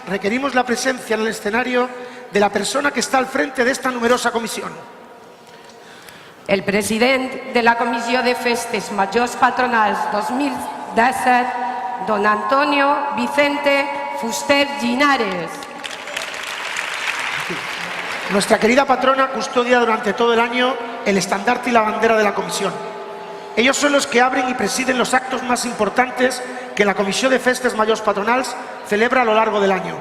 requerimos la presencia en el escenario de la persona que está al frente de esta numerosa comisión. El president de la Comissió de Festes Majors Patronals 2017, don Antonio Vicente Fuster Linares. Nuestra querida patrona custodia durante todo el año el estandarte y la bandera de la comisión. Ellos son los que abren y presiden los actos más importantes que la Comisión de Festes Majors Patronals celebra a lo largo del año.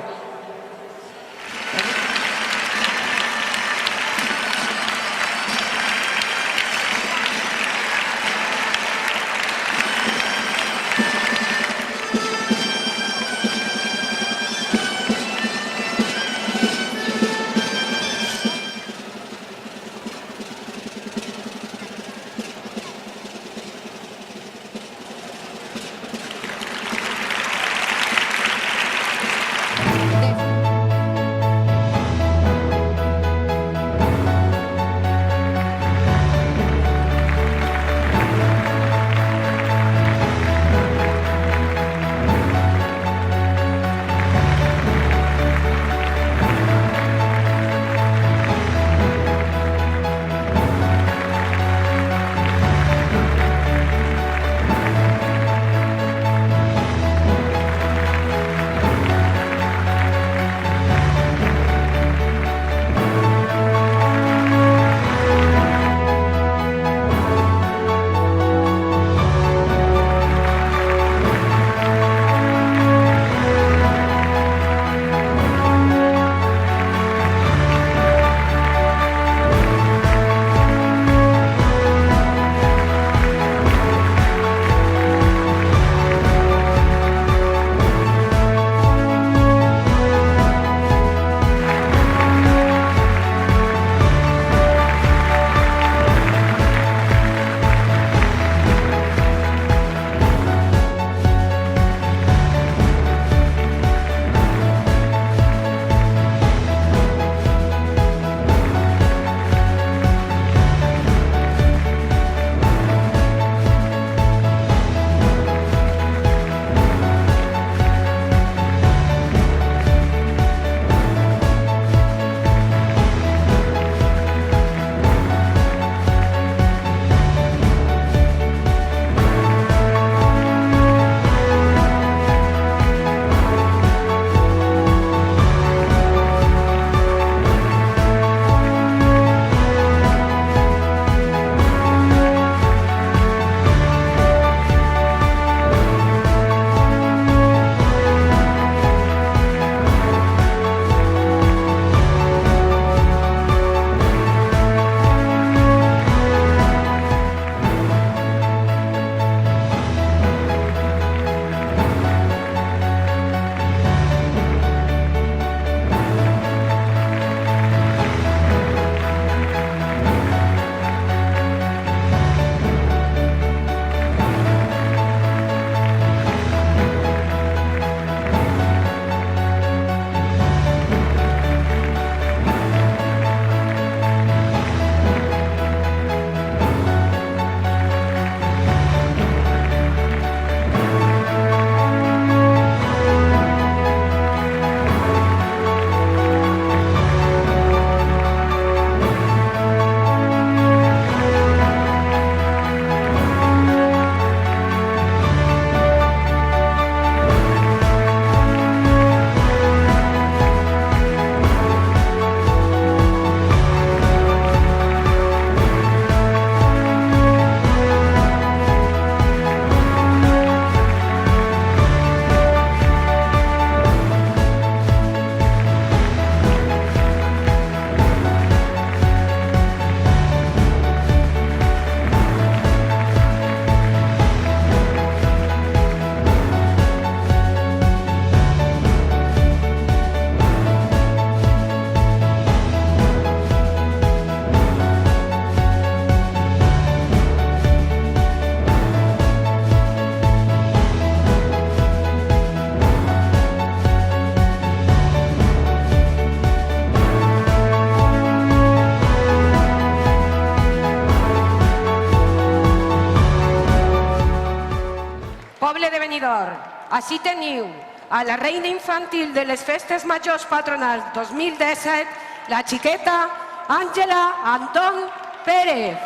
Poble de Benidorm, així teniu a la reina infantil de les Festes Majors Patronals 2017, la xiqueta Àngela Anton Pérez.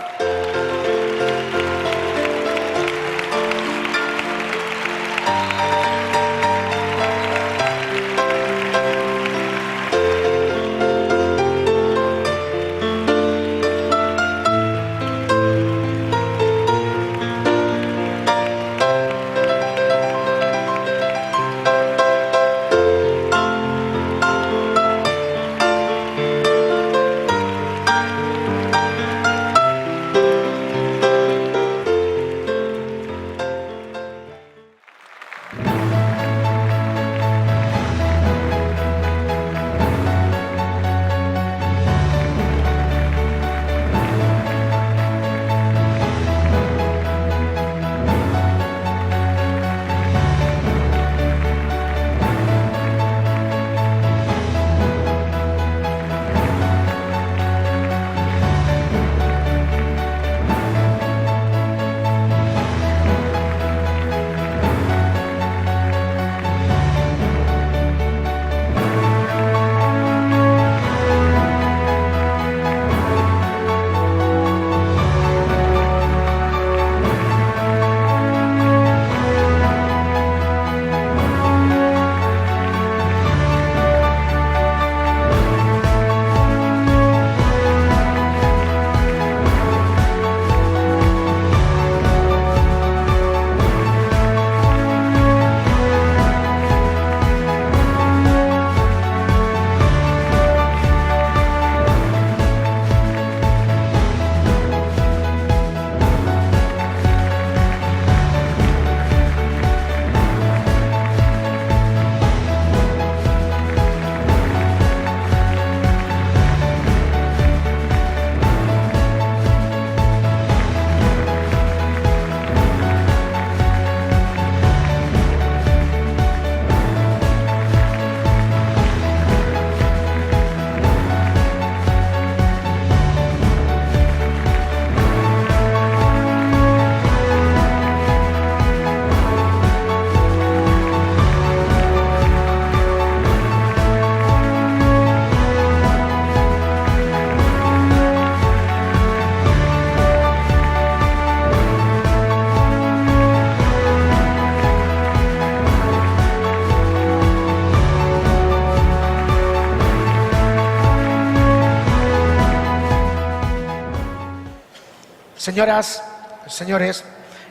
Señoras, señores,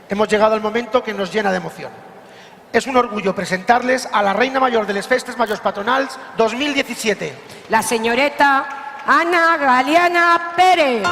hemos llegado al momento que nos llena de emoción. Es un orgullo presentarles a la Reina Mayor de les Festes Majors Patronals 2017. La señoreta Ana Galeana Pérez.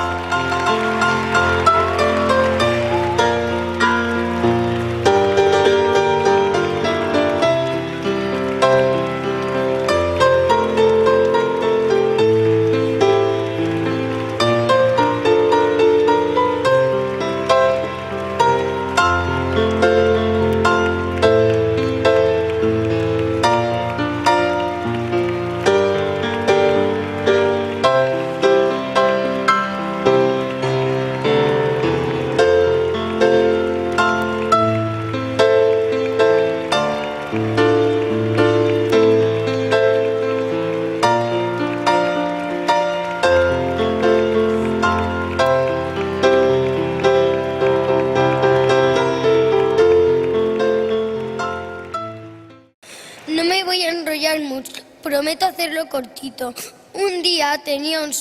No me voy a enrollar mucho, prometo hacerlo cortito. Un día tenía un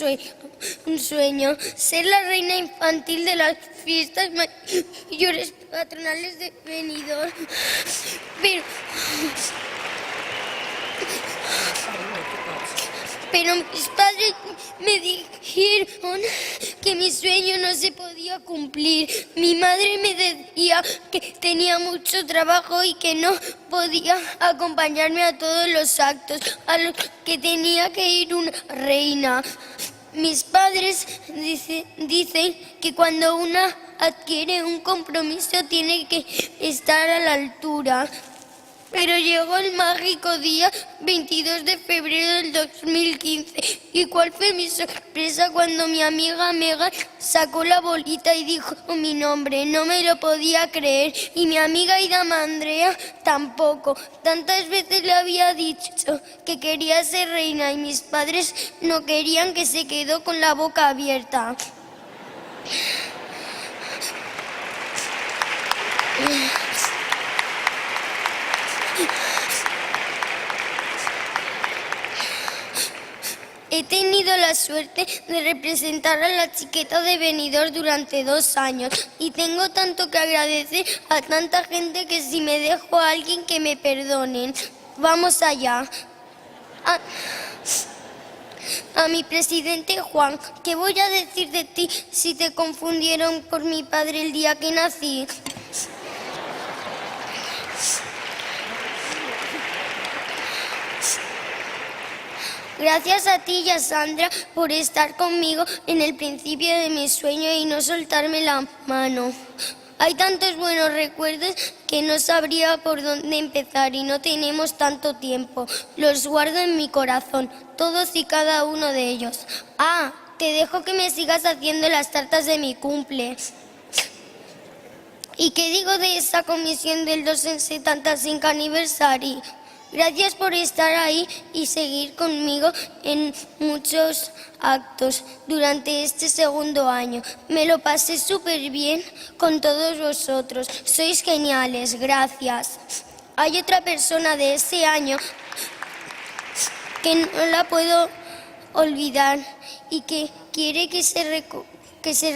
sueño, ser la reina infantil de las fiestas mayores patronales de Benidorm. Pero mis padres me dijeron que mi sueño no se podía cumplir. Mi madre me decía que tenía mucho trabajo y que no podía acompañarme a todos los actos a los que tenía que ir una reina. Mis padres dicen que cuando una adquiere un compromiso tiene que estar a la altura. Pero llegó el mágico día 22 de febrero del 2015. ¿Y cuál fue mi sorpresa cuando mi amiga Megan sacó la bolita y dijo mi nombre? No me lo podía creer. Y mi amiga y dama Andrea tampoco. Tantas veces le había dicho que quería ser reina y mis padres no querían, que se quedó con la boca abierta. He tenido la suerte de representar a la Chiqueta de Benidorm durante 2 años y tengo tanto que agradecer a tanta gente que si me dejo a alguien que me perdonen. Vamos allá. A mi presidente Juan, ¿qué voy a decir de ti si te confundieron por mi padre el día que nací? Gracias a ti y a Sandra por estar conmigo en el principio de mi sueño y no soltarme la mano. Hay tantos buenos recuerdos que no sabría por dónde empezar y no tenemos tanto tiempo. Los guardo en mi corazón, todos y cada uno de ellos. Te dejo que me sigas haciendo las tartas de mi cumple. ¿Y qué digo de esa comisión del 275 aniversario? Gracias por estar ahí y seguir conmigo en muchos actos durante este segundo año. Me lo pasé súper bien con todos vosotros. Sois geniales, gracias. Hay otra persona de ese año que no la puedo olvidar y que quiere que se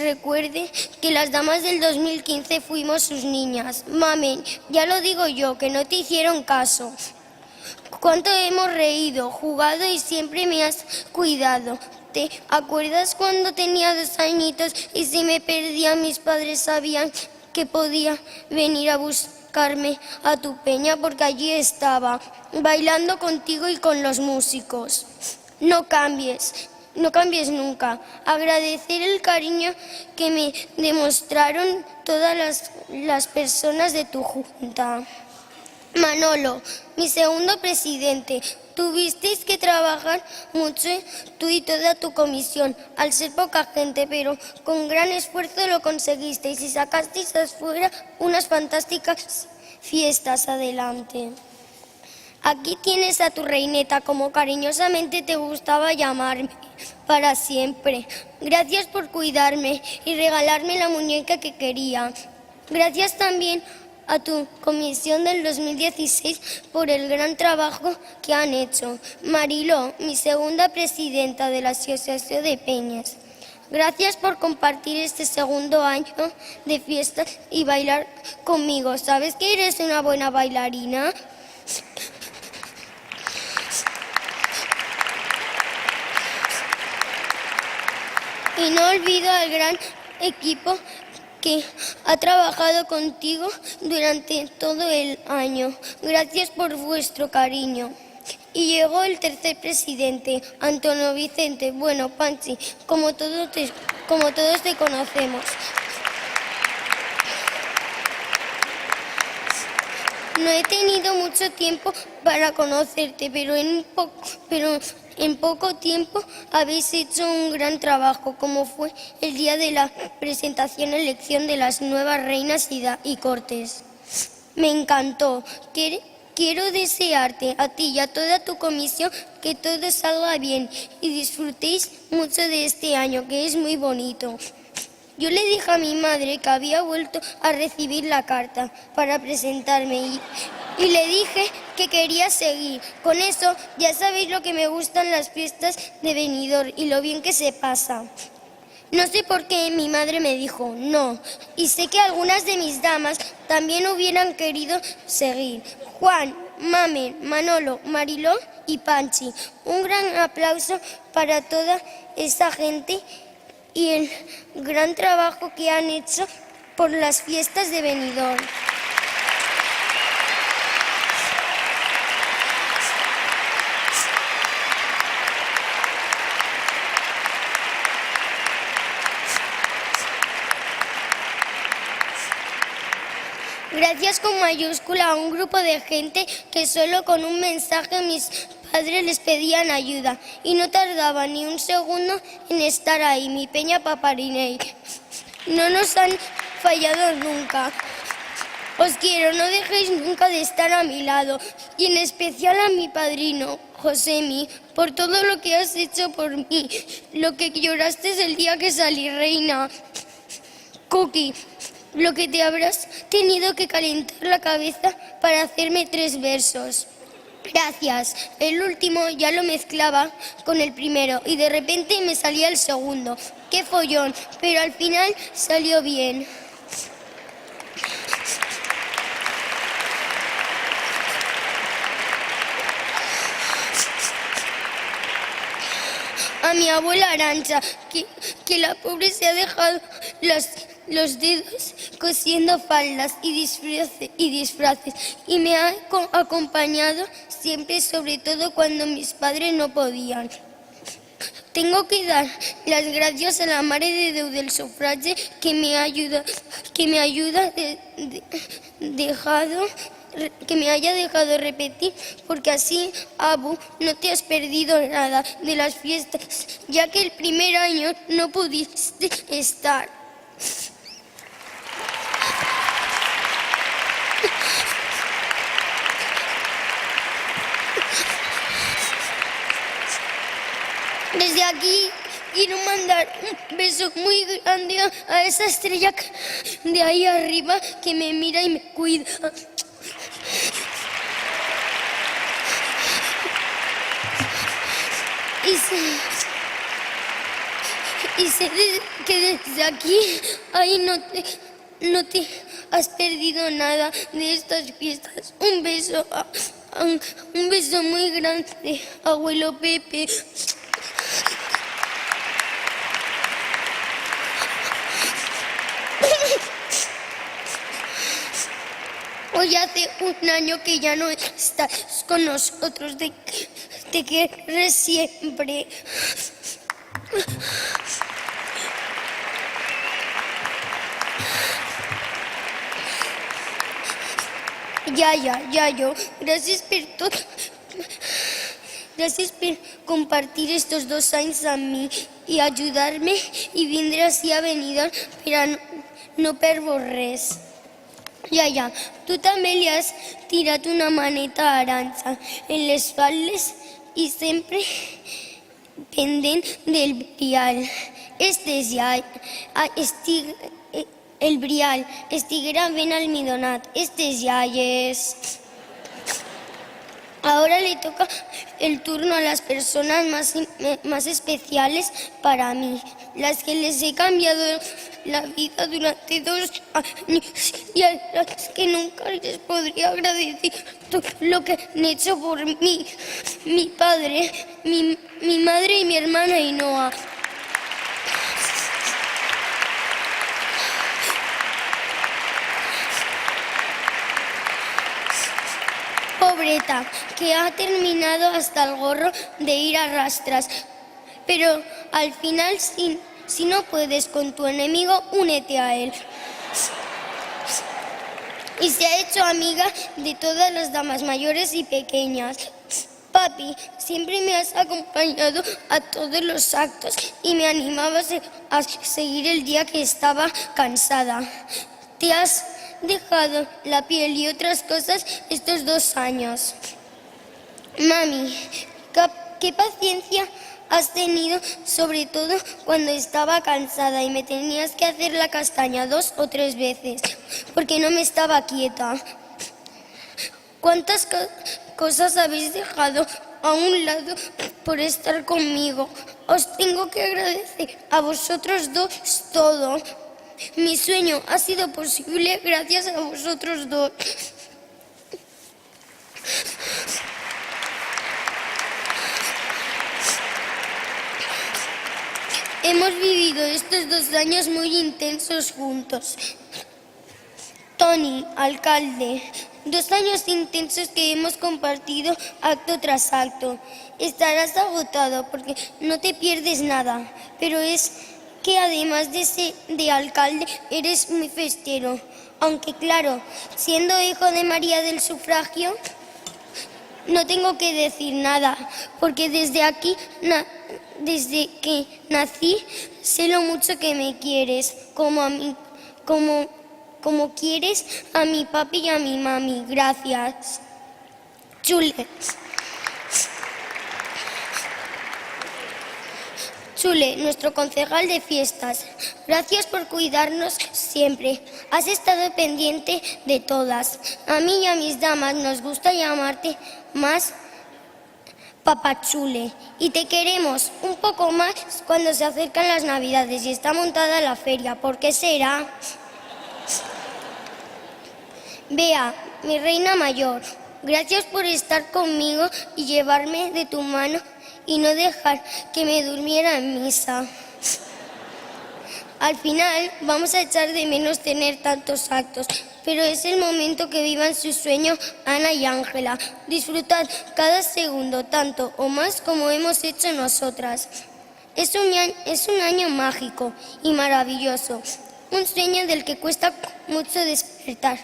recuerde que las damas del 2015 fuimos sus niñas. Mamen, ya lo digo yo, que no te hicieron caso. Cuánto hemos reído, jugado y siempre me has cuidado. ¿Te acuerdas cuando tenía 2 añitos y si me perdía mis padres sabían que podía venir a buscarme a tu peña porque allí estaba, bailando contigo y con los músicos? No cambies nunca. Agradecer el cariño que me demostraron todas las personas de tu junta. Manolo, mi segundo presidente, tuvisteis que trabajar mucho tú y toda tu comisión, al ser poca gente, pero con gran esfuerzo lo conseguisteis y sacasteis afuera unas fantásticas fiestas adelante. Aquí tienes a tu reineta, como cariñosamente te gustaba llamarme, para siempre. Gracias por cuidarme y regalarme la muñeca que quería. Gracias también a tu comisión del 2016 por el gran trabajo que han hecho. Mariló, mi segunda presidenta de la Asociación de Peñas. Gracias por compartir este segundo año de fiesta y bailar conmigo. ¿Sabes que eres una buena bailarina? Y no olvido al gran equipo que ha trabajado contigo durante todo el año. Gracias por vuestro cariño. Y llegó el tercer presidente, Antonio Vicente, bueno, Panchi, como todos te conocemos. No he tenido mucho tiempo para conocerte, pero en poco tiempo habéis hecho un gran trabajo, como fue el día de la presentación y elección de las nuevas reinas y cortes. Me encantó. Quiero desearte a ti y a toda tu comisión que todo salga bien y disfrutéis mucho de este año, que es muy bonito. Yo le dije a mi madre que había vuelto a recibir la carta para presentarme y le dije que quería seguir. Con eso ya sabéis lo que me gustan las fiestas de Benidorm y lo bien que se pasa. No sé por qué mi madre me dijo no, y sé que algunas de mis damas también hubieran querido seguir. Juan, Mamen, Manolo, Mariló y Panchi. Un gran aplauso para toda esa gente y el gran trabajo que han hecho por las fiestas de Benidorm. Gracias con mayúscula a un grupo de gente que solo con un mensaje mis padres les pedían ayuda y no tardaba ni un segundo en estar ahí, mi peña Paparinei. No nos han fallado nunca. Os quiero, no dejéis nunca de estar a mi lado y en especial a mi padrino, Josemi, por todo lo que has hecho por mí, lo que lloraste el día que salí reina. Cookie, lo que te habrás tenido que calentar la cabeza para hacerme 3 versos. Gracias. El último ya lo mezclaba con el primero y de repente me salía el segundo. ¡Qué follón! Pero al final salió bien. A mi abuela Arancha, que la pobre se ha dejado los dedos cosiendo faldas y disfraces y me ha acompañado siempre, sobre todo cuando mis padres no podían. Tengo que dar las gracias a la Mare de Déu del Sufragi que me haya dejado repetir, porque así, Abu, no te has perdido nada de las fiestas, ya que el primer año no pudiste estar. Desde aquí quiero mandar un beso muy grande a esa estrella de ahí arriba que me mira y me cuida. Y sé que desde aquí ahí no te has perdido nada de estas fiestas. Un beso muy grande, abuelo Pepe. Hoy hace un año que ya no estás con nosotros, te querré siempre. Yayo, gracias por todo. Gracias por compartir estos 2 anys amb mi i ajudar-me i vindre així a Benidorm per a no perdre res. Iaia, tu també li has tirat una maneta a Arancha en les faldes i sempre pendent del brial. El brial estiguera ben almidonat. Estes iaies. Ahora le toca el turno a las personas más especiales para mí, las que les he cambiado la vida durante 2 años y a las que nunca les podría agradecer todo lo que han hecho por mí, mi padre, mi madre y mi hermana Ainhoa. Pobreta, que ha terminado hasta el gorro de ir a rastras. Pero al final, si no puedes con tu enemigo, únete a él. Y se ha hecho amiga de todas las damas mayores y pequeñas. Papi, siempre me has acompañado a todos los actos y me animabas a seguir el día que estaba cansada. Te has dejado la piel y otras cosas estos 2 años. Mami, qué paciencia has tenido, sobre todo cuando estaba cansada y me tenías que hacer la castaña 2 o 3 veces, porque no me estaba quieta. ¿Cuántas cosas habéis dejado a un lado por estar conmigo? Os tengo que agradecer a vosotros 2 todo. Mi sueño ha sido posible gracias a vosotros 2. Hemos vivido estos 2 años muy intensos juntos. Tony, alcalde, 2 años intensos que hemos compartido acto tras acto. Estarás agotado porque no te pierdes nada, pero es que además de alcalde eres muy festero. Aunque claro, siendo hijo de María del Sufragio, no tengo que decir nada, porque desde que nací, sé lo mucho que me quieres, como quieres a mi papi y a mi mami. Gracias. Chule. Chule, nuestro concejal de fiestas, gracias por cuidarnos siempre. Has estado pendiente de todas. A mí y a mis damas nos gusta llamarte más Papachule. Y te queremos un poco más cuando se acercan las Navidades y está montada la feria. ¿Por qué será? Bea, mi reina mayor, gracias por estar conmigo y llevarme de tu mano y no dejar que me durmiera en misa. Al final vamos a echar de menos tener tantos actos, pero es el momento que vivan su sueño Ana y Ángela. Disfrutad cada segundo tanto o más como hemos hecho nosotras. Es un año mágico y maravilloso, un sueño del que cuesta mucho despertar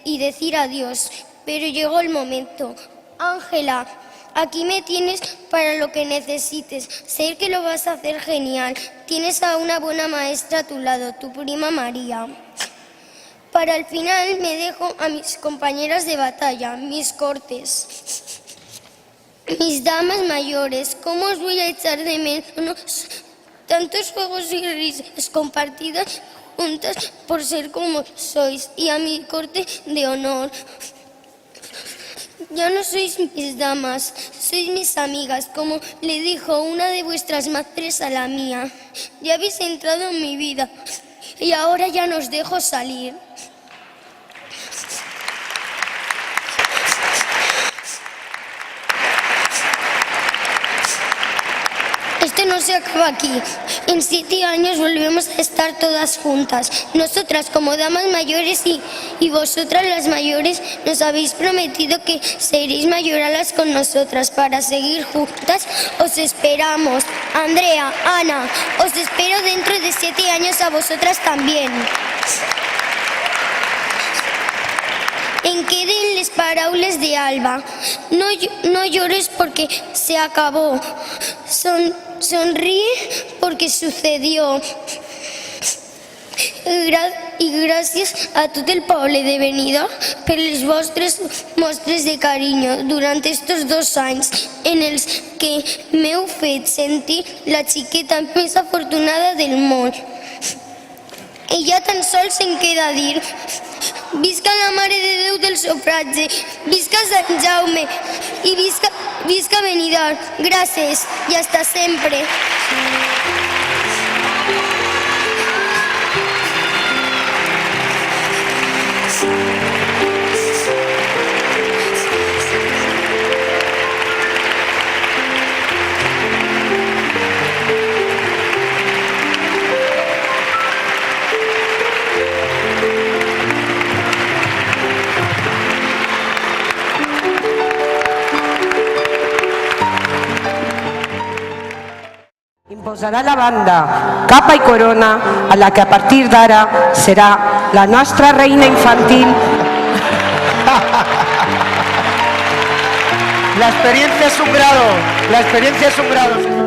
y decir adiós, pero llegó el momento. Ángela, aquí me tienes para lo que necesites. Sé que lo vas a hacer genial. Tienes a una buena maestra a tu lado, tu prima María. Para el final me dejo a mis compañeras de batalla, mis cortes, mis damas mayores. ¿Cómo os voy a echar de menos tantos juegos y risas compartidas juntas por ser como sois? Y a mi corte de honor. Ya no sois mis damas, sois mis amigas, como le dijo una de vuestras madres a la mía. Ya habéis entrado en mi vida y ahora ya no os dejo salir. Esto no se acaba aquí. En 7 años volvemos a estar todas juntas. Nosotras como damas mayores y vosotras las mayores nos habéis prometido que seréis mayoralas con nosotras para seguir juntas. Os esperamos. Andrea, Ana, os espero dentro de 7 años a vosotras también. En queden les paraules de Alba. No llores porque se acabó. Sonríe porque sucedió. I gràcies a tot el poble de Benidorm per les vostres mostres de carinyo durant estos 2 anys en els que m'heu fet sentir la xiqueta més afortunada del món. I ja tan sols em queda dir: visca la Mare de Déu del Sufragi, visca Sant Jaume i visca Benidorm. Gràcies i hasta sempre. Imposarà la banda capa i corona a la que a partir d'ara serà la nostra reina infantil. La experiencia es un grado, la experiencia es un grado.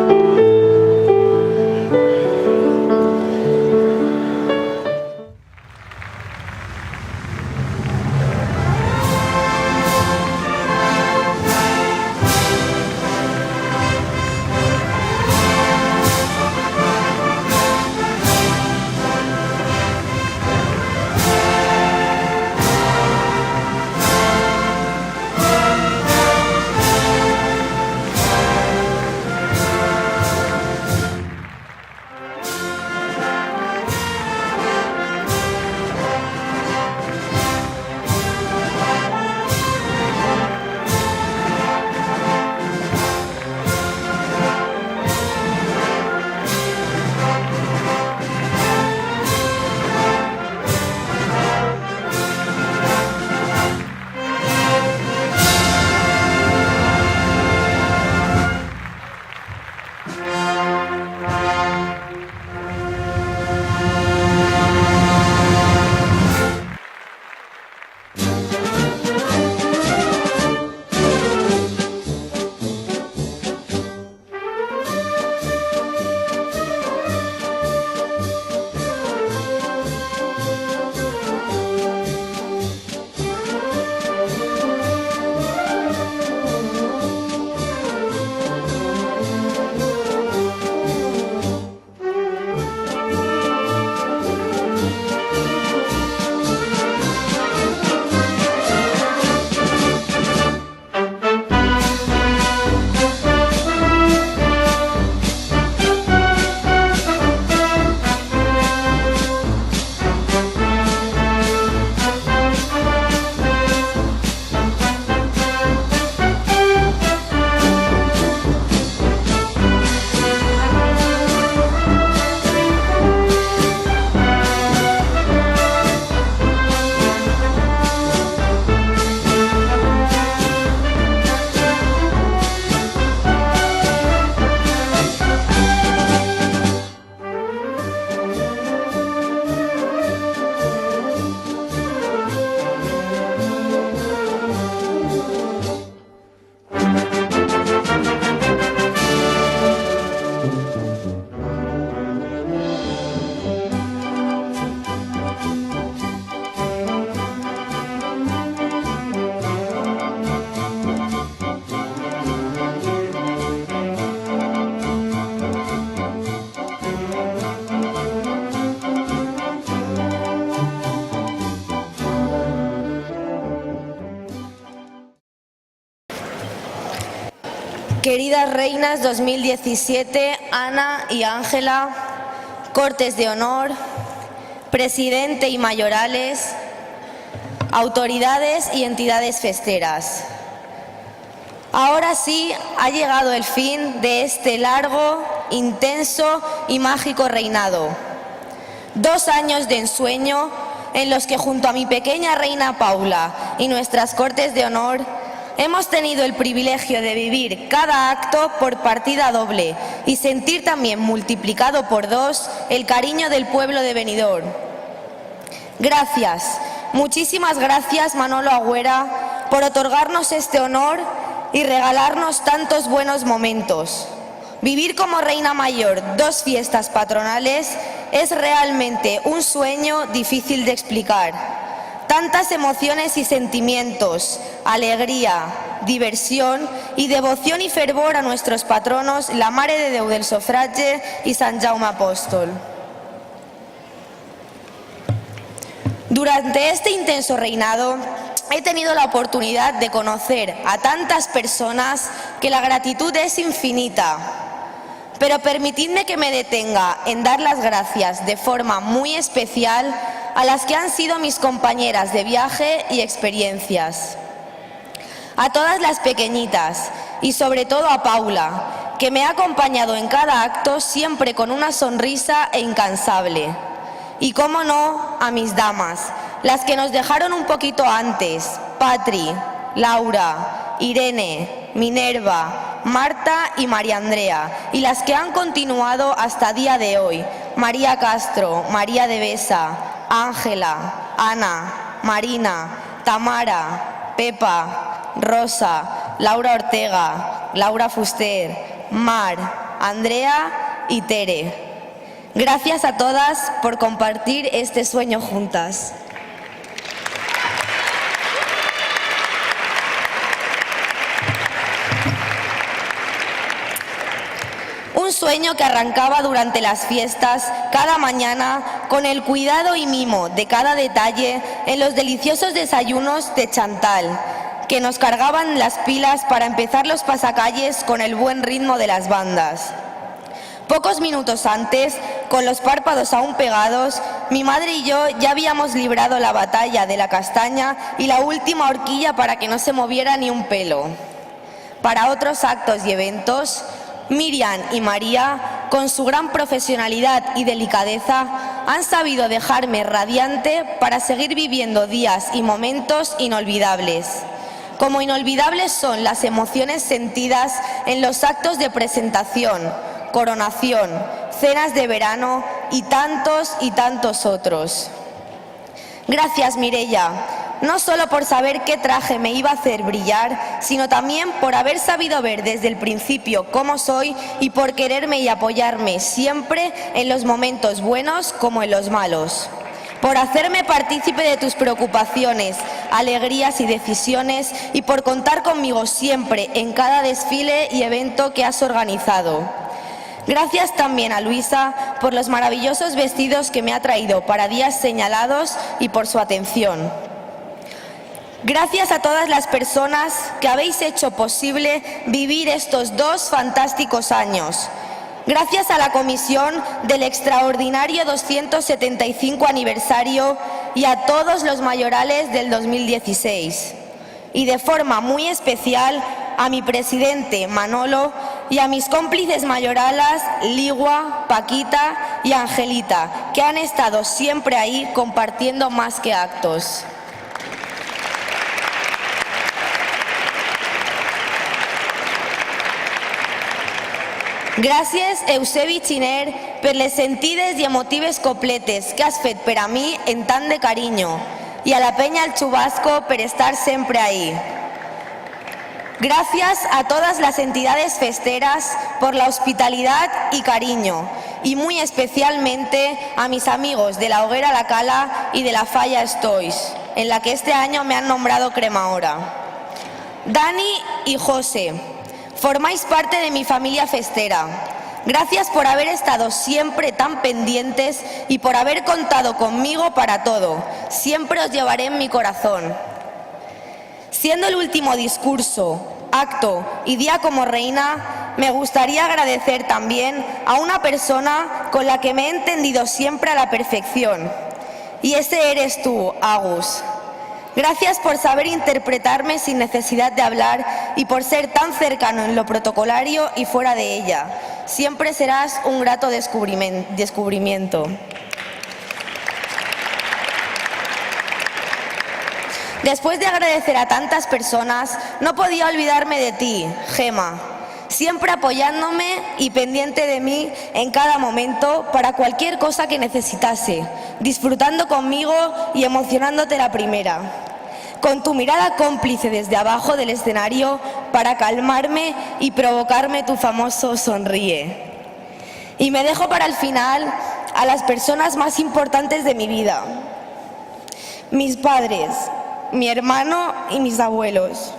Queridas reinas 2017, Ana y Ángela, cortes de honor, presidente y mayorales, autoridades y entidades festeras. Ahora sí ha llegado el fin de este largo, intenso y mágico reinado. 2 años de ensueño en los que junto a mi pequeña reina Paula y nuestras cortes de honor hemos tenido el privilegio de vivir cada acto por partida doble y sentir también multiplicado por 2 el cariño del pueblo de Benidorm. Gracias, muchísimas gracias Manolo Agüera por otorgarnos este honor y regalarnos tantos buenos momentos. Vivir como reina mayor 2 fiestas patronales es realmente un sueño difícil de explicar. Tantas emociones y sentimientos, alegría, diversión y devoción y fervor a nuestros patronos, la Mare de Déu del Sufragi y Sant Jaume Apóstol. Durante este intenso reinado he tenido la oportunidad de conocer a tantas personas que la gratitud es infinita. Pero permitidme que me detenga en dar las gracias de forma muy especial a las que han sido mis compañeras de viaje y experiencias. A todas las pequeñitas y sobre todo a Paula, que me ha acompañado en cada acto siempre con una sonrisa e incansable. Y cómo no, a mis damas, las que nos dejaron un poquito antes, Patri, Laura, Irene, Minerva, Marta y María Andrea, y las que han continuado hasta día de hoy, María Castro, María de Besa, Ángela, Ana, Marina, Tamara, Pepa, Rosa, Laura Ortega, Laura Fuster, Mar, Andrea y Tere. Gracias a todas por compartir este sueño juntas. Un sueño que arrancaba durante las fiestas cada mañana con el cuidado y mimo de cada detalle en los deliciosos desayunos de Chantal, que nos cargaban las pilas para empezar los pasacalles con el buen ritmo de las bandas. Pocos minutos antes, con los párpados aún pegados, mi madre y yo ya habíamos librado la batalla de la castaña y la última horquilla para que no se moviera ni un pelo. Para otros actos y eventos, Miriam y María, con su gran profesionalidad y delicadeza, han sabido dejarme radiante para seguir viviendo días y momentos inolvidables. Como inolvidables son las emociones sentidas en los actos de presentación, coronación, cenas de verano y tantos otros. Gracias, Mireia. No solo por saber qué traje me iba a hacer brillar, sino también por haber sabido ver desde el principio cómo soy y por quererme y apoyarme siempre en los momentos buenos como en los malos. Por hacerme partícipe de tus preocupaciones, alegrías y decisiones y por contar conmigo siempre en cada desfile y evento que has organizado. Gracias también a Luisa por los maravillosos vestidos que me ha traído para días señalados y por su atención. Gracias a todas las personas que habéis hecho posible vivir estos 2 fantásticos años. Gracias a la comisión del extraordinario 275 aniversario y a todos los mayorales del 2016. Y de forma muy especial a mi presidente Manolo y a mis cómplices mayoralas Ligua, Paquita y Angelita, que han estado siempre ahí compartiendo más que actos. Gràcies, Eusebi Xiner, per les sentides i emotives copletes que has fet per a mi en tant de carinyo, y a la Peña El Chubasco por estar siempre ahí. Gracias a todas las entidades festeras por la hospitalidad y cariño, y muy especialmente a mis amigos de la Hoguera La Cala y de la Falla Stois, en la que este año me han nombrado cremaora. Dani y José, formáis parte de mi familia festera. Gracias por haber estado siempre tan pendientes y por haber contado conmigo para todo. Siempre os llevaré en mi corazón. Siendo el último discurso acto y día como reina, me gustaría agradecer también a una persona con la que me he entendido siempre a la perfección. Y ese eres tú, Agus. Gracias por saber interpretarme sin necesidad de hablar y por ser tan cercano en lo protocolario y fuera de ella. Siempre serás un grato descubrimiento. Después de agradecer a tantas personas, no podía olvidarme de ti, Gema, siempre apoyándome y pendiente de mí en cada momento para cualquier cosa que necesitase, disfrutando conmigo y emocionándote la primera. Con tu mirada cómplice desde abajo del escenario para calmarme y provocarme tu famoso sonríe. Y me dejo para el final a las personas más importantes de mi vida, mis padres, mi hermano y mis abuelos.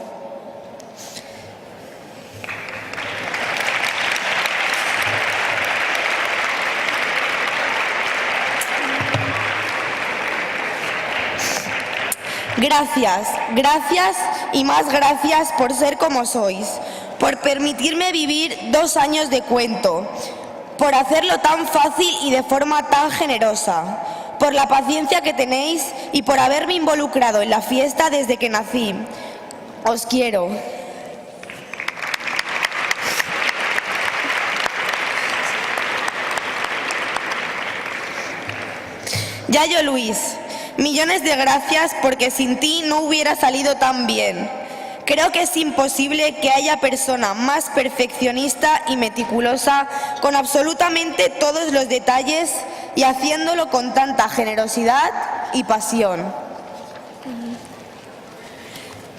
Gracias, gracias y más gracias por ser como sois, por permitirme vivir 2 años de cuento, por hacerlo tan fácil y de forma tan generosa, por la paciencia que tenéis y por haberme involucrado en la fiesta desde que nací. Os quiero. Yayo Luis, millones de gracias porque sin ti no hubiera salido tan bien. Creo que es imposible que haya persona más perfeccionista y meticulosa con absolutamente todos los detalles y haciéndolo con tanta generosidad y pasión.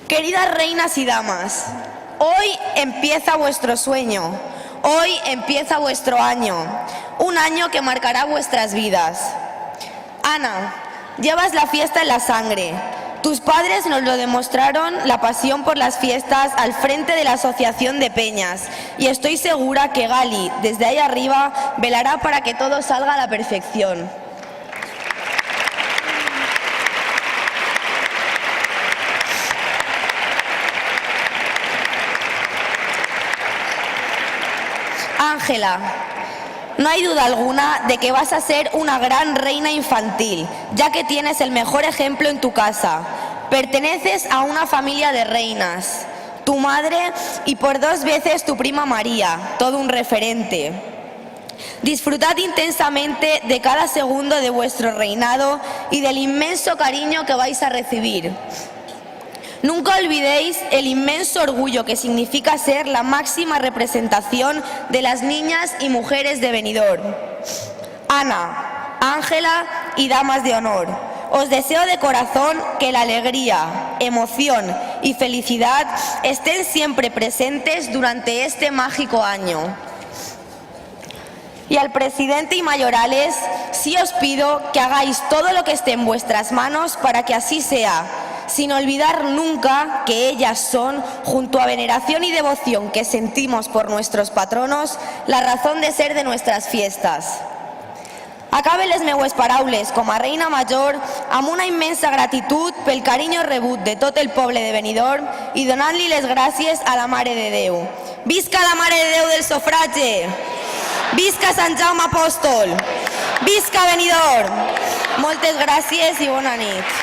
Queridas reinas y damas, hoy empieza vuestro sueño, hoy empieza vuestro año, un año que marcará vuestras vidas. Ana, llevas la fiesta en la sangre. Tus padres nos lo demostraron, la pasión por las fiestas al frente de la Asociación de Peñas, y estoy segura que Gali, desde ahí arriba, velará para que todo salga a la perfección. Ángela, no hay duda alguna de que vas a ser una gran reina infantil, ya que tienes el mejor ejemplo en tu casa. Perteneces a una familia de reinas. Tu madre y por 2 veces tu prima María, todo un referente. Disfrutad intensamente de cada segundo de vuestro reinado y del inmenso cariño que vais a recibir. Nunca olvidéis el inmenso orgullo que significa ser la máxima representación de las niñas y mujeres de Benidorm. Ana, Ángela y damas de honor, os deseo de corazón que la alegría, emoción y felicidad estén siempre presentes durante este mágico año. Y al presidente y mayorales, sí os pido que hagáis todo lo que esté en vuestras manos para que así sea, sin olvidar nunca que ellas son, junto a veneración y devoción que sentimos por nuestros patronos, la razón de ser de nuestras fiestas. Acabe les meues paraules com a reina major amb una immensa gratitud pel carinyo rebut de tot el poble de Benidorm i donant-li les gràcies a la Mare de Déu. Visca la Mare de Déu del Sufragi! Visca Sant Jaume Apòstol! Visca Benidorm! Moltes gràcies i bona nit.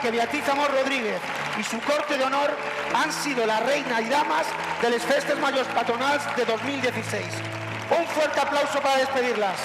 que Beatriz Amor Rodríguez y su corte de honor han sido la reina y damas de les Festes Majors Patronals de 2016. Un fuerte aplauso para despedirlas.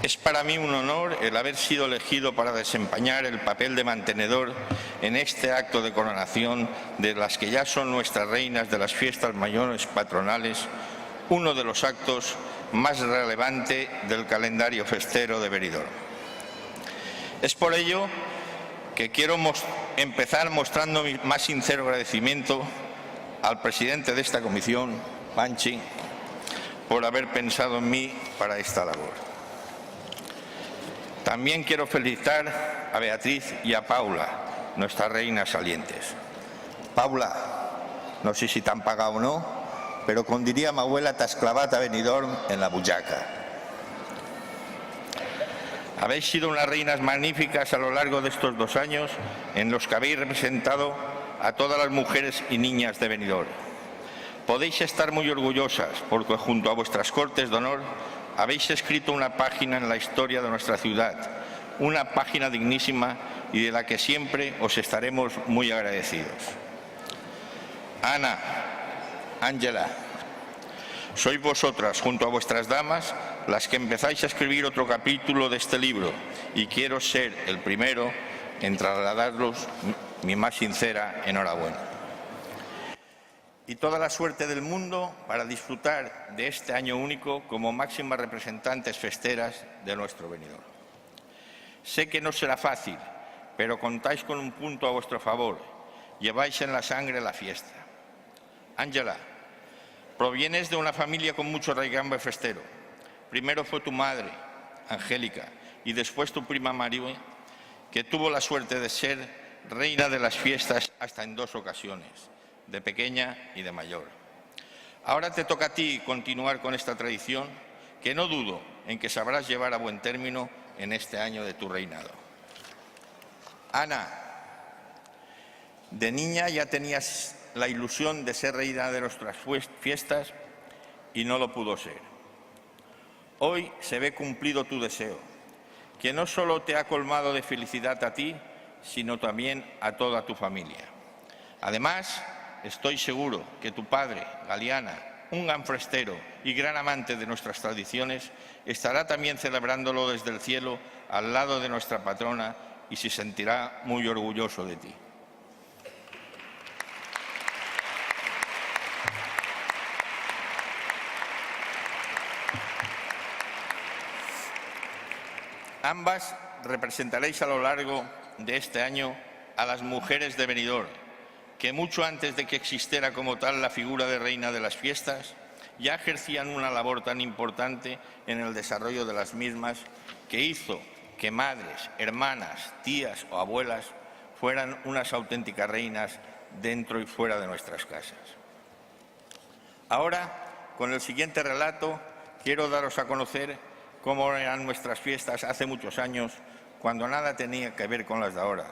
Es para mí un honor el haber sido elegido para desempeñar el papel de mantenedor en este acto de coronación de las que ya son nuestras reinas de las fiestas mayores patronales, uno de los actos más relevantes del calendario festero de Benidorm. Es por ello que quiero empezar mostrando mi más sincero agradecimiento al presidente de esta comisión, Panchi, por haber pensado en mí para esta labor. También quiero felicitar a Beatriz y a Paula, nuestras reinas salientes. Paula, no sé si t'han pagat o no, però com diria ma abuela, t'has clavat a Benidorm en la butxaca. Habéis sido unas reinas magníficas a lo largo de estos 2 años en los que habéis representado a todas las mujeres y niñas de Benidorm. Podéis estar muy orgullosas porque junto a vuestras cortes de honor habéis escrito una página en la historia de nuestra ciudad, una página dignísima y de la que siempre os estaremos muy agradecidos. Ana, Ángela, sois vosotras, junto a vuestras damas, las que empezáis a escribir otro capítulo de este libro y quiero ser el primero en trasladaros mi más sincera enhorabuena. Y toda la suerte del mundo para disfrutar de este año único como máximas representantes festeras de nuestro Benidorm. Sé que no será fácil, pero contáis con un punto a vuestro favor. Lleváis en la sangre la fiesta. Ángela, provienes de una familia con mucho raigambre festero. Primero fue tu madre, Angélica, y después tu prima María, que tuvo la suerte de ser reina de las fiestas hasta en 2 ocasiones, de pequeña y de mayor. Ahora te toca a ti continuar con esta tradición, que no dudo en que sabrás llevar a buen término en este año de tu reinado. Ana, de niña ya tenías la ilusión de ser reina de nuestras fiestas y no lo pudo ser. Hoy se ve cumplido tu deseo, que no solo te ha colmado de felicidad a ti, sino también a toda tu familia. Además, estoy seguro que tu padre, Galiana, un gran festero y gran amante de nuestras tradiciones, estará también celebrándolo desde el cielo al lado de nuestra patrona y se sentirá muy orgulloso de ti. Ambas representaréis a lo largo de este año a las mujeres de Benidorm, que mucho antes de que existiera como tal la figura de reina de las fiestas, ya ejercían una labor tan importante en el desarrollo de las mismas que hizo que madres, hermanas, tías o abuelas fueran unas auténticas reinas dentro y fuera de nuestras casas. Ahora, con el siguiente relato, quiero daros a conocer cómo eran nuestras fiestas hace muchos años, cuando nada tenía que ver con las de ahora.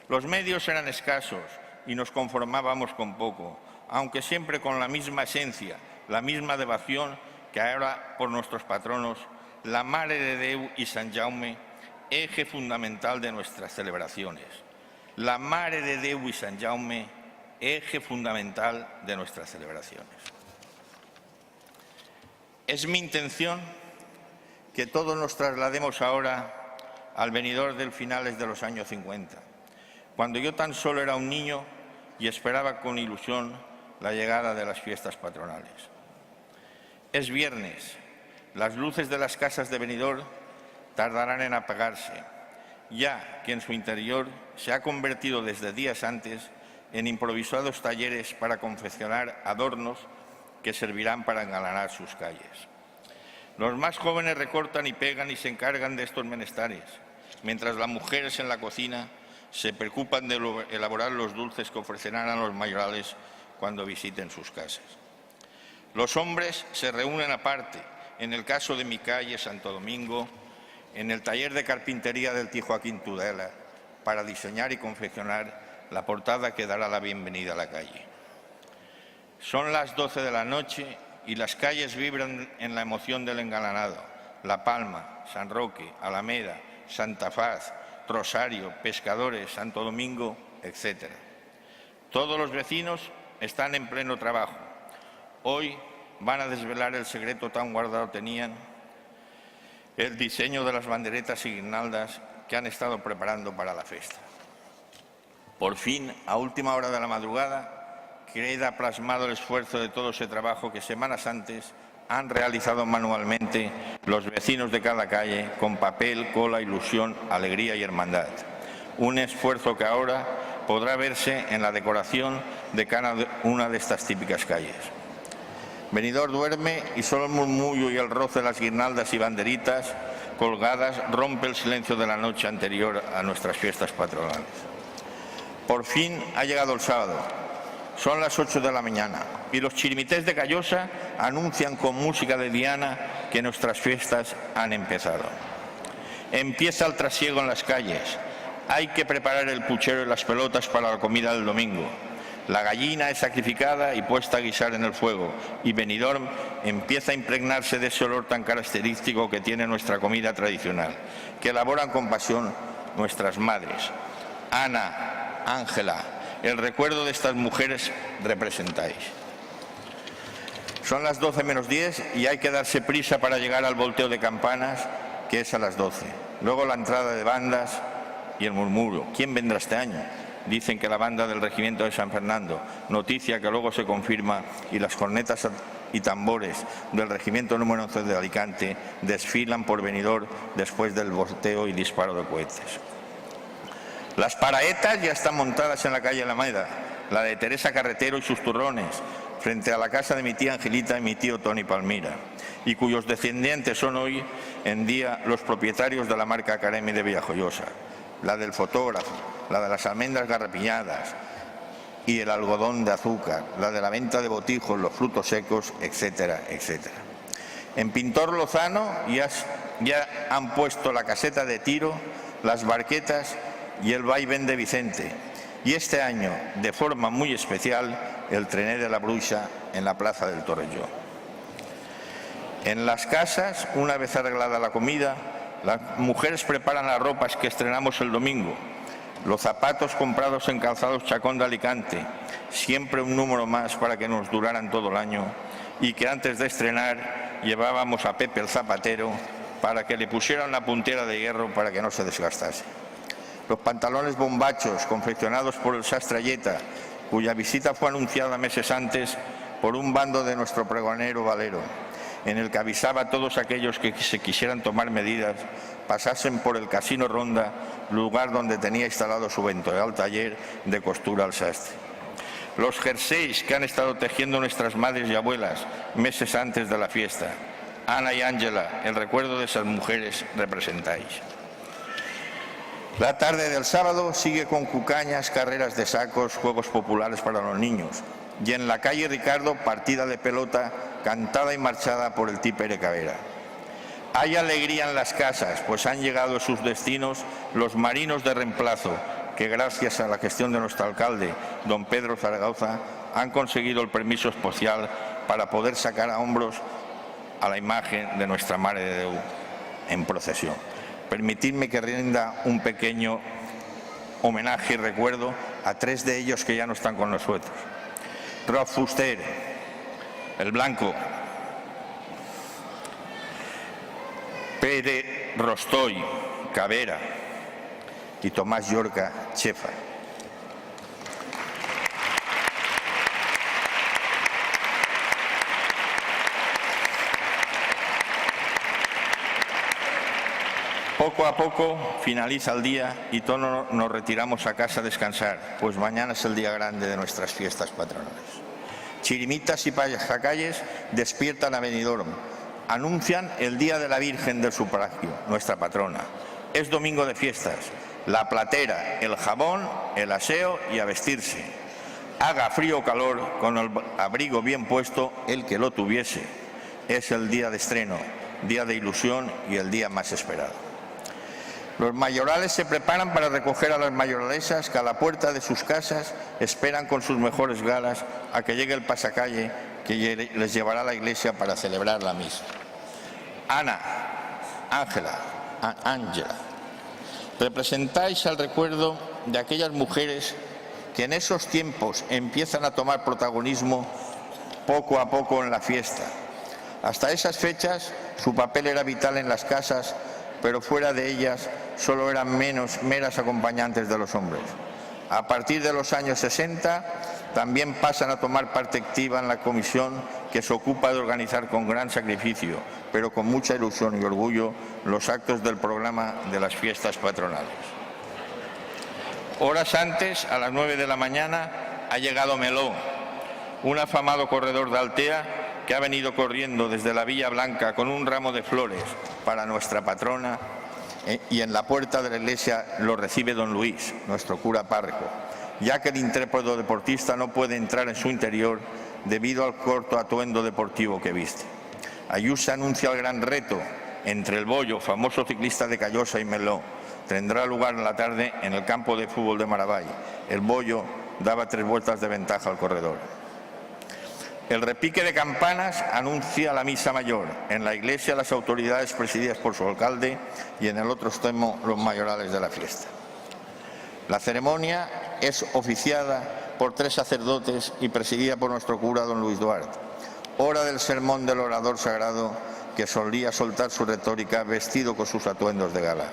Los medios eran escasos y nos conformábamos con poco, aunque siempre con la misma esencia, la misma devoción que ahora por nuestros patronos, la Mare de Déu y Sant Jaume, eje fundamental de nuestras celebraciones. La Mare de Déu y Sant Jaume, eje fundamental de nuestras celebraciones. Es mi intención que todos nos traslademos ahora al venidor del finales de los años 50, cuando yo tan solo era un niño y esperaba con ilusión la llegada de las fiestas patronales. Es viernes, las luces de las casas de Benidorm tardarán en apagarse, ya que en su interior se ha convertido desde días antes en improvisados talleres para confeccionar adornos que servirán para engalanar sus calles. Los más jóvenes recortan y pegan y se encargan de estos menesteres, mientras las mujeres en la cocina se preocupan de elaborar los dulces que ofrecerán a los mayorales cuando visiten sus casas. Los hombres se reúnen aparte, en el caso de mi calle, Santo Domingo, en el taller de carpintería del tío Joaquín Tudela, para diseñar y confeccionar la portada que dará la bienvenida a la calle. Son las 12 de la noche y las calles vibran en la emoción del engalanado. La Palma, San Roque, Alameda, Santa Faz, Rosario, Pescadores, Santo Domingo, etc. Todos los vecinos están en pleno trabajo. Hoy van a desvelar el secreto tan guardado tenían, el diseño de las banderetas y guirnaldas que han estado preparando para la fiesta. Por fin, a última hora de la madrugada, queda plasmado el esfuerzo de todo ese trabajo que semanas antes han realizado manualmente los vecinos de cada calle con papel, cola, ilusión, alegría y hermandad. Un esfuerzo que ahora podrá verse en la decoración de cada una de estas típicas calles. Benidorm duerme y solo el murmullo y el roce de las guirnaldas y banderitas colgadas rompe el silencio de la noche anterior a nuestras fiestas patronales. Por fin ha llegado el sábado. Son las 8 de la mañana y los chirimités de Callosa anuncian con música de Diana que nuestras fiestas han empezado. Empieza el trasiego en las calles. Hay que preparar el puchero y las pelotas para la comida del domingo. La gallina es sacrificada y puesta a guisar en el fuego y Benidorm empieza a impregnarse de ese olor tan característico que tiene nuestra comida tradicional, que elaboran con pasión nuestras madres. Ana, Ángela, el recuerdo de estas mujeres representáis. Son las 12 menos 10 y hay que darse prisa para llegar al volteo de campanas, que es a las 12. Luego la entrada de bandas y el murmullo. ¿Quién vendrá este año? Dicen que la banda del Regimiento de San Fernando, noticia que luego se confirma, y las cornetas y tambores del Regimiento número 11 de Alicante desfilan por Benidorm después del volteo y disparo de cohetes. Las paraetas ya están montadas en la calle Alameda, la de Teresa Carretero y sus turrones, frente a la casa de mi tía Angelita y mi tío Tony Palmira, y cuyos descendientes son hoy en día los propietarios de la marca Caremi de Villajoyosa, la del fotógrafo, la de las almendras garrapiñadas y el algodón de azúcar, la de la venta de botijos, los frutos secos, etcétera, etcétera. En Pintor Lozano ya han puesto la caseta de tiro, las barquetas y el vaivén de Vicente. Y este año, de forma muy especial, el trené de la Bruixa en la Plaza del Torrelló. En las casas, una vez arreglada la comida, las mujeres preparan las ropas que estrenamos el domingo, los zapatos comprados en Calzados Chacón de Alicante, siempre un número más para que nos duraran todo el año, y que antes de estrenar llevábamos a Pepe el zapatero para que le pusieran la puntera de hierro para que no se desgastase. Los pantalones bombachos confeccionados por el sastre Ayeta, cuya visita fue anunciada meses antes por un bando de nuestro pregonero Valero, en el que avisaba a todos aquellos que se quisieran tomar medidas, pasasen por el Casino Ronda, lugar donde tenía instalado su ventoral taller de costura al sastre. los jerseys que han estado tejiendo nuestras madres y abuelas meses antes de la fiesta. Ana y Ángela, el recuerdo de esas mujeres representáis. La tarde del sábado sigue con cucañas, carreras de sacos, juegos populares para los niños. Y en la calle Ricardo, partida de pelota, cantada y marchada por el típere Cabera. Hay alegría en las casas, pues han llegado a sus destinos los marinos de reemplazo, que gracias a la gestión de nuestro alcalde, don Pedro Zaragoza, han conseguido el permiso especial para poder sacar a hombros a la imagen de nuestra Mare de Déu en procesión. Permitidme que rinda un pequeño homenaje y recuerdo a 3 de ellos que ya no están con nosotros. Rob Fuster, el Blanco, Pere Rostoy, Cabera, y Tomás Llorca, Chefa. Poco a poco finaliza el día y todos nos retiramos a casa a descansar, pues mañana es el día grande de nuestras fiestas patronales. Chirimitas y pasacalles despiertan a Benidorm, anuncian el Día de la Virgen del Sufragio, nuestra patrona. Es domingo de fiestas, la platera, el jabón, el aseo y a vestirse. Haga frío o calor, con el abrigo bien puesto, el que lo tuviese. Es el día de estreno, día de ilusión y el día más esperado. Los mayorales se preparan para recoger a las mayoralesas que a la puerta de sus casas esperan con sus mejores galas a que llegue el pasacalle que les llevará a la iglesia para celebrar la misa. Ana, Ángela, representáis el recuerdo de aquellas mujeres que en esos tiempos empiezan a tomar protagonismo poco a poco en la fiesta. Hasta esas fechas su papel era vital en las casas, pero fuera de ellas solo eran meras acompañantes de los hombres. A partir de los años 60 también pasan a tomar parte activa en la comisión que se ocupa de organizar con gran sacrificio, pero con mucha ilusión y orgullo, los actos del programa de las fiestas patronales. Horas antes, a las 9 de la mañana, ha llegado Meló, un afamado corredor de Altea que ha venido corriendo desde la Villa Blanca con un ramo de flores para nuestra patrona, y en la puerta de la iglesia lo recibe don Luis, nuestro cura párroco, ya que el intrépido deportista no puede entrar en su interior debido al corto atuendo deportivo que viste. Allí se anuncia el gran reto entre el Bollo, famoso ciclista de Callosa, y Meló. Tendrá lugar en la tarde en el campo de fútbol de Maravall. El Bollo daba 3 vueltas de ventaja al corredor. El repique de campanas anuncia la misa mayor. En la iglesia las autoridades presididas por su alcalde y en el otro extremo los mayorales de la fiesta. La ceremonia es oficiada por 3 sacerdotes y presidida por nuestro cura don Luis Duarte. Hora del sermón del orador sagrado que solía soltar su retórica vestido con sus atuendos de gala.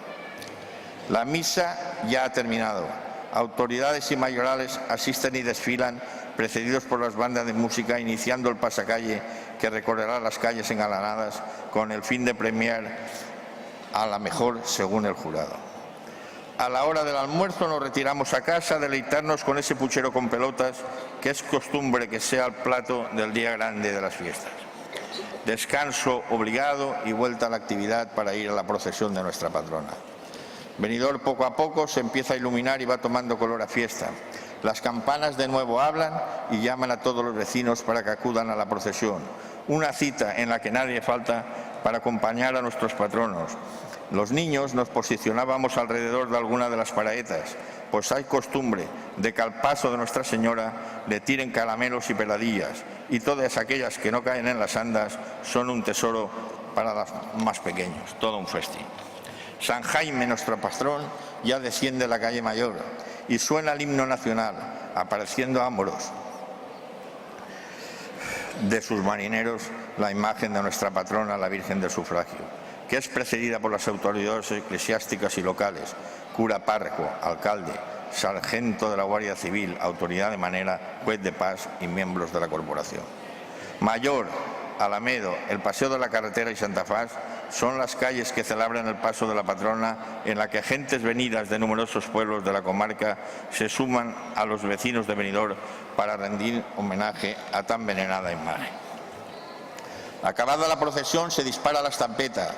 La misa ya ha terminado. Autoridades y mayorales asisten y desfilan precedidos por las bandas de música, iniciando el pasacalle que recorrerá las calles engalanadas con el fin de premiar a la mejor según el jurado. A la hora del almuerzo nos retiramos a casa a deleitarnos con ese puchero con pelotas que es costumbre que sea el plato del día grande de las fiestas. Descanso obligado y vuelta a la actividad para ir a la procesión de nuestra patrona. Benidorm poco a poco se empieza a iluminar y va tomando color a fiesta. Las campanas de nuevo hablan y llaman a todos los vecinos para que acudan a la procesión. Una cita en la que nadie falta para acompañar a nuestros patronos. Los niños nos posicionábamos alrededor de alguna de las paraetas, pues hay costumbre de que al paso de Nuestra Señora le tiren caramelos y peladillas, y todas aquellas que no caen en las andas son un tesoro para los más pequeños, todo un festín. San Jaime, nuestro patrón, ya desciende la calle Mayor y suena el himno nacional, apareciendo a hombros de sus marineros la imagen de nuestra patrona, la Virgen del Sufragio, que es precedida por las autoridades eclesiásticas y locales, cura párroco, alcalde, sargento de la Guardia Civil, autoridad de manera, juez de paz y miembros de la corporación. Mayor, Alamedo, el Paseo de la Carretera y Santa Faz son las calles que celebran el paso de la patrona, en la que gentes venidas de numerosos pueblos de la comarca se suman a los vecinos de Benidorm para rendir homenaje a tan venerada imagen. Acabada la procesión se dispara la estampeta,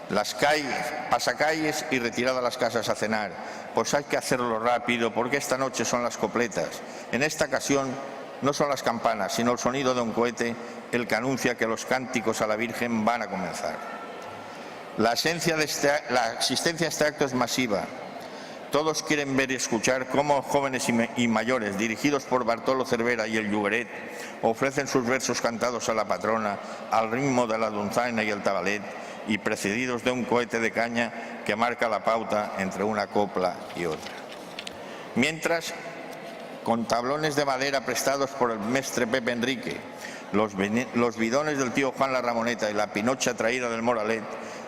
las calles, pasacalles y retirada a las casas a cenar. Pues hay que hacerlo rápido porque esta noche son las copletas. En esta ocasión no son las campanas, sino el sonido de un cohete el que anuncia que los cánticos a la Virgen van a comenzar. La existencia de este acto es masiva. Todos quieren ver y escuchar cómo jóvenes y mayores, dirigidos por Bartolo Cervera y el Lloberet, ofrecen sus versos cantados a la patrona al ritmo de la dulzaina y el tabalet, y precedidos de un cohete de caña que marca la pauta entre una copla y otra. Mientras, con tablones de madera prestados por el mestre Pepe Enrique, los bidones del tío Juan la Ramoneta y la pinocha traída del Moralet,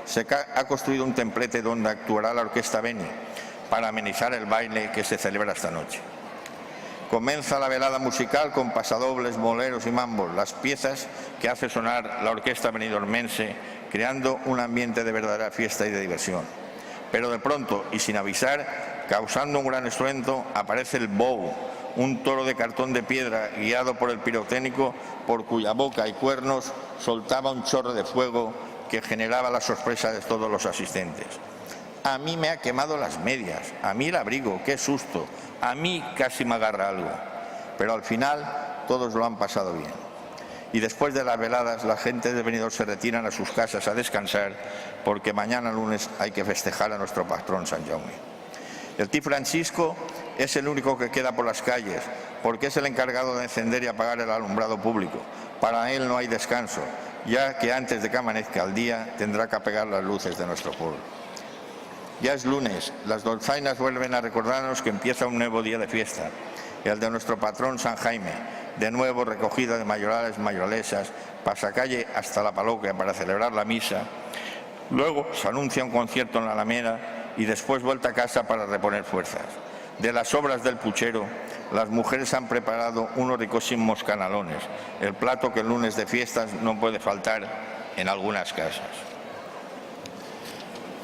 se ha construido un templete donde actuará la Orquesta Beni para amenizar el baile que se celebra esta noche. Comienza la velada musical con pasadobles, boleros y mambos, las piezas que hace sonar la orquesta benidormense, creando un ambiente de verdadera fiesta y de diversión. Pero de pronto, y sin avisar, causando un gran estruendo, aparece el bobo, un toro de cartón de piedra guiado por el pirotécnico, por cuya boca y cuernos soltaba un chorro de fuego que generaba la sorpresa de todos los asistentes. A mí me ha quemado las medias, a mí el abrigo, qué susto, a mí casi me agarra algo. Pero al final todos lo han pasado bien. Y después de las veladas, la gente de Benidorm se retiran a sus casas a descansar, porque mañana lunes hay que festejar a nuestro patrón San Jaume. El tío Francisco es el único que queda por las calles, porque es el encargado de encender y apagar el alumbrado público. Para él no hay descanso, ya que antes de que amanezca el día tendrá que apagar las luces de nuestro pueblo. Ya es lunes, las dulzainas vuelven a recordarnos que empieza un nuevo día de fiesta, el de nuestro patrón San Jaime, de nuevo recogida de mayorales, mayoralesas, pasacalle hasta la parroquia para celebrar la misa. Luego se anuncia un concierto en la Alameda y después vuelta a casa para reponer fuerzas. De las obras del puchero, las mujeres han preparado unos ricísimos canalones, el plato que el lunes de fiestas no puede faltar en algunas casas.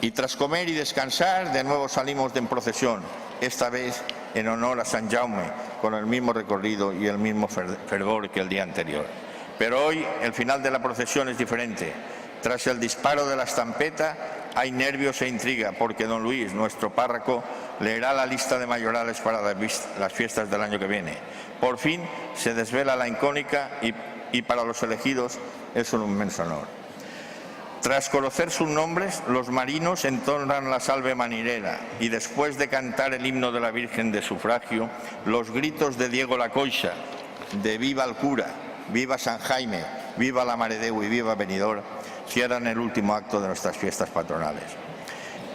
Y tras comer y descansar, de nuevo salimos en procesión, esta vez en honor a San Jaume, con el mismo recorrido y el mismo fervor que el día anterior. Pero hoy el final de la procesión es diferente. Tras el disparo de la estampeta hay nervios e intriga, porque don Luis, nuestro párroco, leerá la lista de mayorales para las fiestas del año que viene. Por fin se desvela la incógnita y para los elegidos es un inmenso honor. Tras conocer sus nombres, los marinos entonan la salve manirera y después de cantar el himno de la Virgen de Sufragio, los gritos de Diego la Coixa, de viva el cura, viva San Jaime, viva la Maredeu y viva Benidorm, cierran el último acto de nuestras fiestas patronales.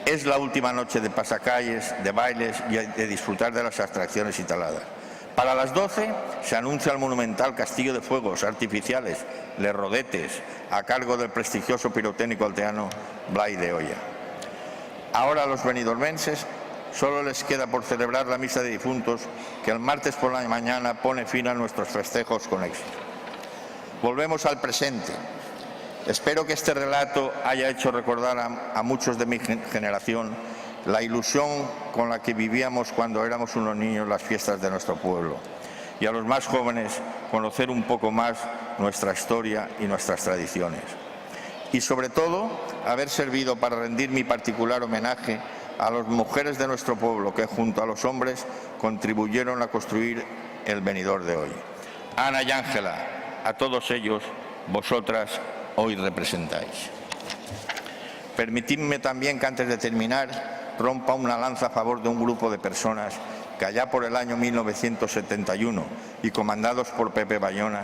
Es la última noche de pasacalles, de bailes y de disfrutar de las atracciones instaladas. Para las 12 se anuncia el monumental castillo de fuegos artificiales, Les Rodetes, a cargo del prestigioso pirotécnico alteano Blai de Olla. Ahora a los benidormenses solo les queda por celebrar la misa de difuntos, que el martes por la mañana pone fin a nuestros festejos con éxito. Volvemos al presente. Espero que este relato haya hecho recordar a muchos de mi generación la ilusión con la que vivíamos cuando éramos unos niños las fiestas de nuestro pueblo, y a los más jóvenes conocer un poco más nuestra historia y nuestras tradiciones. Y sobre todo, haber servido para rendir mi particular homenaje a las mujeres de nuestro pueblo que junto a los hombres contribuyeron a construir el Benidorm de hoy. Ana y Ángela, a todos ellos, vosotras hoy representáis. Permitidme también que antes de terminar rompa una lanza a favor de un grupo de personas que allá por el año 1971 y comandados por Pepe Bayona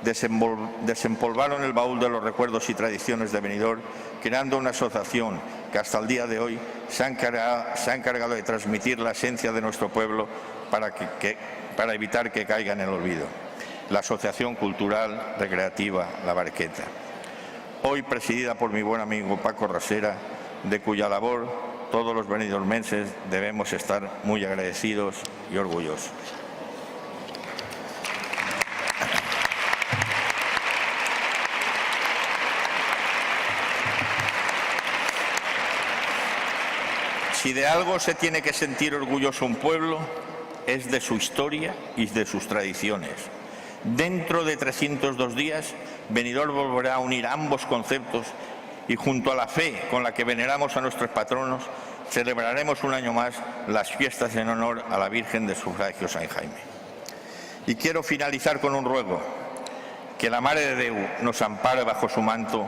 desempolvaron el baúl de los recuerdos y tradiciones de Benidorm, creando una asociación que hasta el día de hoy se ha encargado de transmitir la esencia de nuestro pueblo para evitar que caiga en el olvido. La Asociación Cultural Recreativa La Barqueta, hoy presidida por mi buen amigo Paco Rasera, de cuya labor todos los benidormenses debemos estar muy agradecidos y orgullosos. si de algo se tiene que sentir orgulloso un pueblo, es de su historia y de sus tradiciones. Dentro de 302 días, Benidorm volverá a unir ambos conceptos y junto a la fe con la que veneramos a nuestros patronos, celebraremos un año más las fiestas en honor a la Virgen de Sufragio San Jaime. Y quiero finalizar con un ruego, que la Mare de Déu nos ampare bajo su manto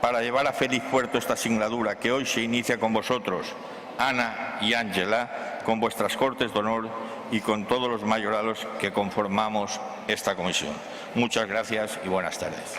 para llevar a feliz puerto esta singladura que hoy se inicia con vosotros, Ana y Ángela, con vuestras cortes de honor y con todos los mayoralos que conformamos esta comisión. Muchas gracias y buenas tardes.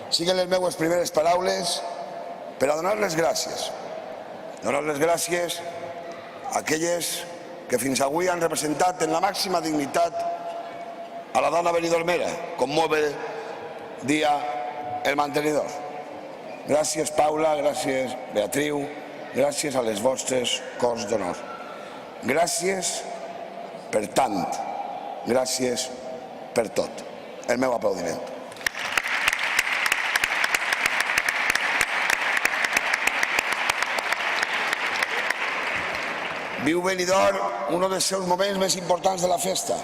Siguen les meues primeres paraules per a donar-les gràcies. Donar-les gràcies a aquelles que fins avui han representat en la màxima dignitat a la dona benidormera, com molt bé dia el mantenidor. Gràcies, Paula, gràcies, Beatriu, gràcies a les vostres cors d'honor. Gràcies per tant, gràcies per tot. El meu aplaudiment. Viu Benidorm un dels seus moments més importants de la festa.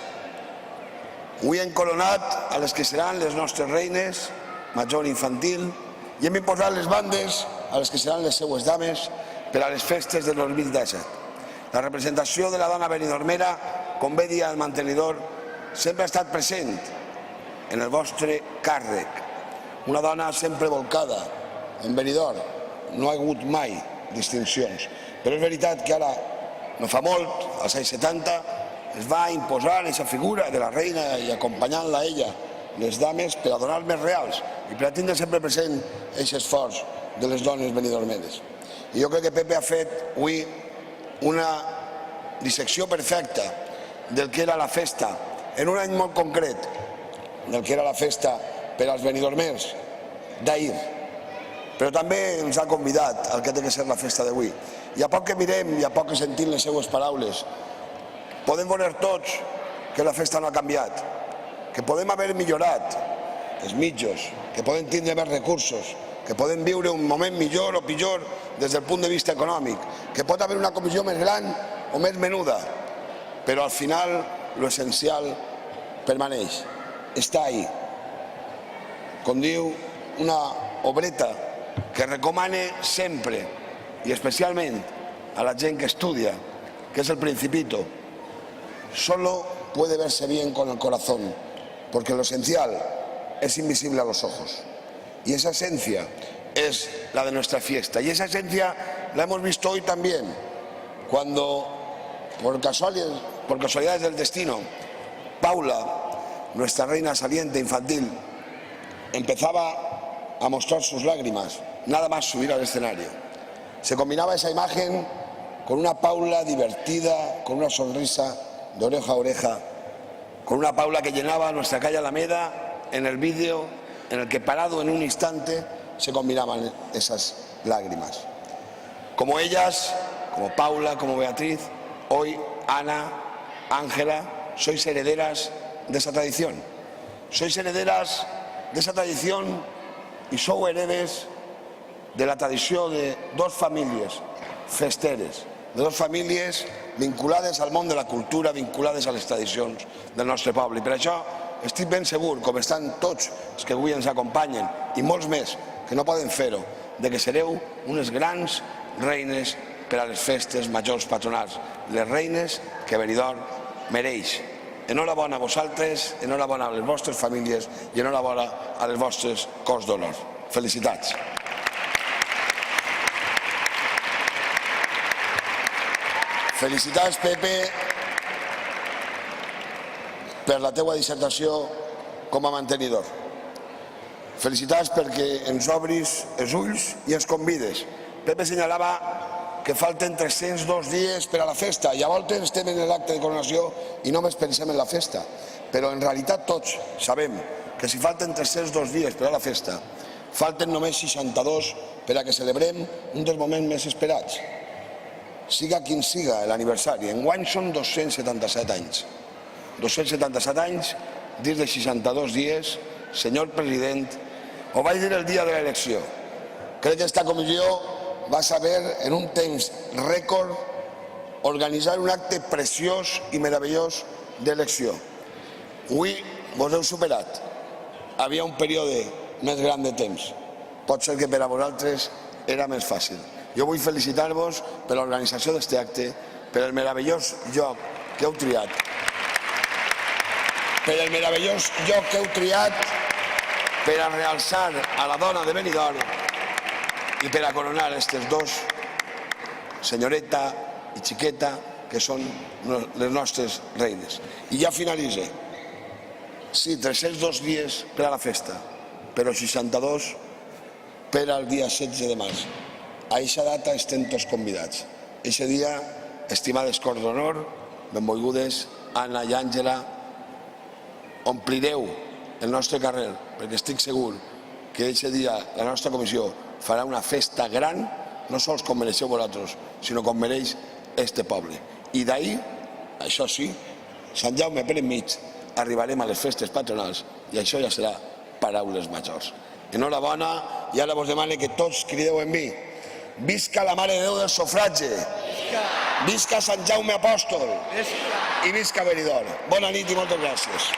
Avui hem coronat a les que seran les nostres reines, major i infantil, i hem imposat les bandes a les que seran les seues dames per a les festes del 2017. La representació de la dona benidormera, com bé dia el mantenidor, sempre ha estat present en el vostre càrrec. Una dona sempre volcada en Benidorm. No ha hagut mai distincions. Però és veritat que ara, no fa molt, als anys 70, es va imposar aquesta figura de la reina i acompanyant-la a ella, les dames, per a donar més reals i per a tindre sempre present aquest esforç de les dones benidormeres. I jo crec que Pepe ha fet avui una dissecció perfecta del que era la festa, en un any molt concret, del que era la festa per als benidormers d'ahir. Però també ens ha convidat al que ha de ser la festa d'avui. I a poc que mirem i a poc que sentim les seues paraules, podem veure tots que la festa no ha canviat, que podem haver millorat els mitjos, que podem tindre més recursos, que podem viure un moment millor o pitjor des del punt de vista econòmic, que pot haver una comissió més gran o més menuda, però al final l'essencial permaneix, està ahí. Com diu una obreta que recomane sempre, y especialmente a la gente que estudia, que es el Principito, solo puede verse bien con el corazón, porque lo esencial es invisible a los ojos. Y esa esencia es la de nuestra fiesta. Y esa esencia la hemos visto hoy también, cuando, por casualidades del destino, Paula, nuestra reina saliente infantil, empezaba a mostrar sus lágrimas, nada más subir al escenario. Se combinaba esa imagen con una Paula divertida, con una sonrisa de oreja a oreja, con una Paula que llenaba nuestra calle Alameda en el vídeo en el que parado en un instante se combinaban esas lágrimas. Como ellas, como Paula, como Beatriz, hoy Ana, Ángela, sois herederas de esa tradición. Sois herederas de esa tradición y sou heredes de la tradició de dos famílies festeres, de dos famílies vinculades al món de la cultura, vinculades a les tradicions del nostre poble. I per això estic ben segur, com estan tots els que avui ens acompanyen, i molts més que no poden fer-ho, de que sereu unes grans reines per a les festes majors patronals, les reines que Benidorm mereix. Enhorabona a vosaltres, enhorabona a les vostres famílies i enhorabona a les vostres cors d'honor. Felicitats. Felicitats, Pepe, per la teua dissertació com a mantenidor. Felicitats perquè ens obris els ulls i ens convides. Pepe senyalava que falten 302 dies per a la festa i a voltes estem en l'acte de coronació i només pensem en la festa. Però en realitat tots sabem que si falten 302 dies per a la festa, falten només 62 per a que celebrem un dels moments més esperats. Siga quin siga l'aniversari, enguany són 277 anys. 277 anys dins de 62 dies, senyor president, ho vaig dir el dia de l'elecció. Crec que aquesta comissió va saber en un temps rècord organitzar un acte preciós i meravellós d'elecció. Avui vos heu superat. Havia un període més gran de temps. Pot ser que per a vosaltres era més fàcil. Jo vull felicitar-vos per l'organització d'aquest acte, per el meravellós lloc que heu triat, per a realçar a la dona de Benidorm i per a coronar aquestes dos, senyoreta i xiqueta, que són les nostres reines. I ja finalitze. Sí, 302 dies per a la festa, però 62 per al dia 16 de març. A aquesta data estem tots convidats. Aquest dia, estimades corts d'honor, benvolgudes Anna i Àngela, omplireu el nostre carrer, perquè estic segur que aquest dia la nostra comissió farà una festa gran, no sols com mereixeu vosaltres, sinó com mereix este poble. I d'ahir, això sí, Sant Jaume per enmig, arribarem a les festes patronals i això ja serà paraules majors. Enhorabona, i ara vos demano que tots crideu en mi. Visca la Mare de Déu del Sufragi! Visca Sant Jaume Apòstol! I visca Benidorm! Bona nit i moltes gràcies.